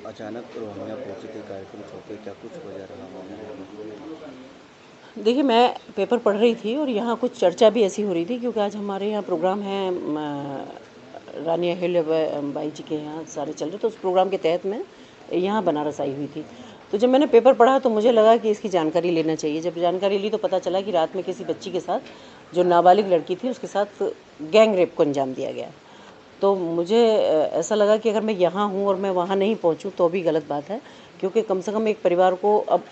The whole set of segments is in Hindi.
अचानक रोहिंग्या पहुंचे थे कार्यक्रम छोड़ के, क्या कुछ वजह रहा होगा? देखिए, मैं पेपर पढ़ रही थी और यहाँ कुछ चर्चा भी ऐसी हो रही थी क्योंकि आज हमारे यहाँ प्रोग्राम है रानी अहिल्याबाई जी के यहाँ सारे चल रहे, तो उस प्रोग्राम के तहत मैं यहाँ बनारस आई हुई थी। तो जब मैंने पेपर पढ़ा तो मुझे लगा कि इसकी जानकारी लेना चाहिए। जब जानकारी ली तो पता चला कि रात में किसी बच्ची के साथ, जो नाबालिग लड़की थी, उसके साथ गैंग रेप को अंजाम दिया गया। तो मुझे ऐसा लगा कि अगर मैं यहाँ हूँ और मैं वहाँ नहीं पहुँचूँ तो भी गलत बात है, क्योंकि कम से कम एक परिवार को, अब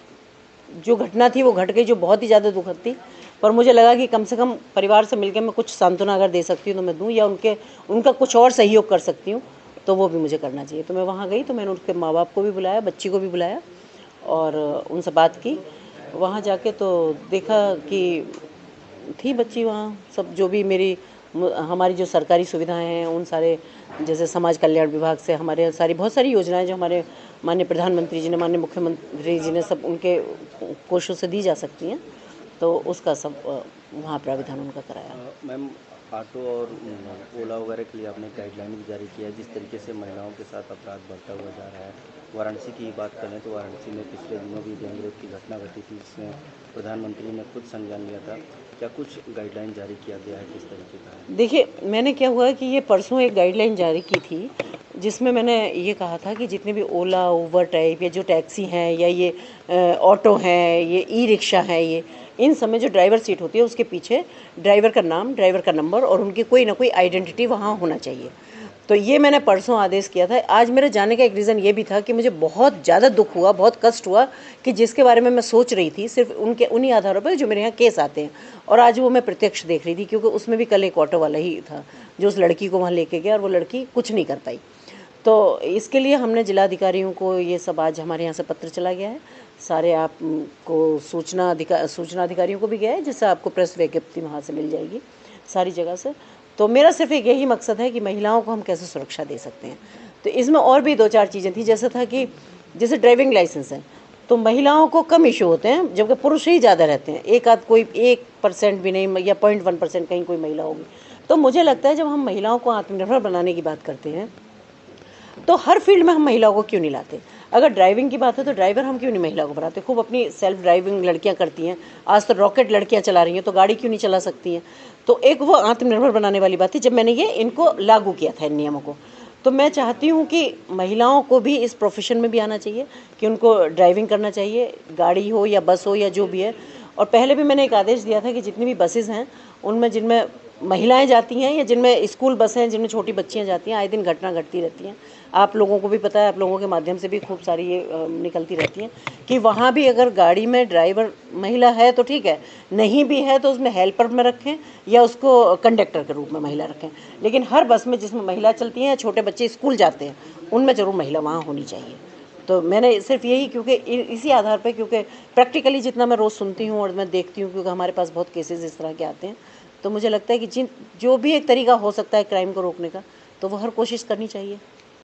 जो घटना थी वो घट गई, जो बहुत ही ज़्यादा दुखद थी, पर मुझे लगा कि कम से कम परिवार से मिलकर मैं कुछ सांत्वना अगर दे सकती हूँ तो मैं दूँ, या उनका कुछ और सहयोग कर सकती हूँ तो वो भी मुझे करना चाहिए। तो मैं वहाँ गई, तो मैंने उनके माँ बाप को भी बुलाया, बच्ची को भी बुलाया और उनसे बात की। वहाँ जाके तो देखा कि थी बच्ची वहाँ, सब जो भी हमारी जो सरकारी सुविधाएं हैं उन सारे, जैसे समाज कल्याण विभाग से हमारे बहुत सारी योजनाएं जो हमारे माननीय प्रधानमंत्री जी ने, माननीय मुख्यमंत्री जी ने, सब उनके कोषों से दी जा सकती हैं, तो उसका सब वहाँ प्राविधान उनका कराया। मैम, ऑटो और ओला वगैरह के लिए आपने गाइडलाइन भी जारी किया है। जिस तरीके से महिलाओं के साथ अपराध बढ़ता हुआ जा रहा है, वाराणसी की बात करें तो वाराणसी में पिछले दिनों भी गैंग रेप की घटना घटी थी, जिसमें प्रधानमंत्री ने खुद संज्ञान लिया था। क्या कुछ गाइडलाइन जारी किया गया है, किस तरीके का है? देखिए, मैंने क्या हुआ कि ये परसों एक गाइडलाइन जारी की थी, जिसमें मैंने ये कहा था कि जितने भी ओला, उबर टाइप, या जो टैक्सी हैं, या ये ऑटो हैं, ये ई रिक्शा है, ये इन सब में जो ड्राइवर सीट होती है उसके पीछे ड्राइवर का नाम, ड्राइवर का नंबर और उनकी कोई ना कोई आइडेंटिटी वहाँ होना चाहिए। तो ये मैंने परसों आदेश किया था। आज मेरे जाने का एक रीज़न ये भी था कि मुझे बहुत ज़्यादा दुख हुआ, बहुत कष्ट हुआ कि जिसके बारे में मैं सोच रही थी सिर्फ उन्हीं आधारों पर जो मेरे यहाँ केस आते हैं, और आज वो मैं प्रत्यक्ष देख रही थी, क्योंकि उसमें भी कल एक ऑटो वाला ही था जो उस लड़की को वहाँ लेके गया और वो लड़की कुछ नहीं कर पाई। तो इसके लिए हमने जिलाधिकारियों को ये सब, आज हमारे यहाँ से पत्र चला गया है सारे, आपको सूचना अधिकारियों को भी गया है, जिससे आपको प्रेस विज्ञप्ति वहाँ से मिल जाएगी सारी जगह से। तो मेरा सिर्फ एक यही मकसद है कि महिलाओं को हम कैसे सुरक्षा दे सकते हैं। तो इसमें और भी 2-4 चीज़ें थी, जैसे था कि जैसे ड्राइविंग लाइसेंस है तो महिलाओं को कम इशू होते हैं, जबकि पुरुष ही ज़्यादा रहते हैं। एक आध कोई 1% भी नहीं, या 0.1% कहीं कोई महिला होगी। तो मुझे लगता है जब हम महिलाओं को आत्मनिर्भर बनाने की बात करते हैं तो हर फील्ड में हम महिलाओं को क्यों नहीं लाते। अगर ड्राइविंग की बात है तो ड्राइवर हम क्यों नहीं महिला को बनाते। खूब अपनी सेल्फ ड्राइविंग लड़कियां करती हैं, आज तो रॉकेट लड़कियां चला रही हैं, तो गाड़ी क्यों नहीं चला सकती हैं। तो एक वो आत्मनिर्भर बनाने वाली बात थी जब मैंने ये इनको लागू किया था इन नियमों को। तो मैं चाहती हूँ कि महिलाओं को भी इस प्रोफेशन में भी आना चाहिए, कि उनको ड्राइविंग करना चाहिए, गाड़ी हो या बस हो या जो भी है। और पहले भी मैंने एक आदेश दिया था कि जितनी भी बसेज़ हैं उनमें जिनमें महिलाएं जाती हैं, या जिनमें स्कूल बसें हैं जिनमें छोटी बच्चियां जाती हैं, आए दिन घटना घटती रहती हैं। आप लोगों को भी पता है, आप लोगों के माध्यम से भी खूब सारी ये निकलती रहती हैं कि वहाँ भी अगर गाड़ी में ड्राइवर महिला है तो ठीक है, नहीं भी है तो उसमें हेल्पर में रखें या उसको कंडक्टर के रूप में महिला रखें। लेकिन हर बस में जिसमें महिला चलती हैं या छोटे बच्चे स्कूल जाते हैं उनमें ज़रूर महिला वहाँ होनी चाहिए। तो मैंने सिर्फ यही, क्योंकि इसी आधार पर, क्योंकि प्रैक्टिकली जितना मैं रोज़ सुनती हूँ और मैं देखती हूँ, क्योंकि हमारे पास बहुत केसेस इस तरह के आते हैं, तो मुझे लगता है कि जो भी एक तरीका हो सकता है क्राइम को रोकने का, तो वो हर कोशिश करनी चाहिए।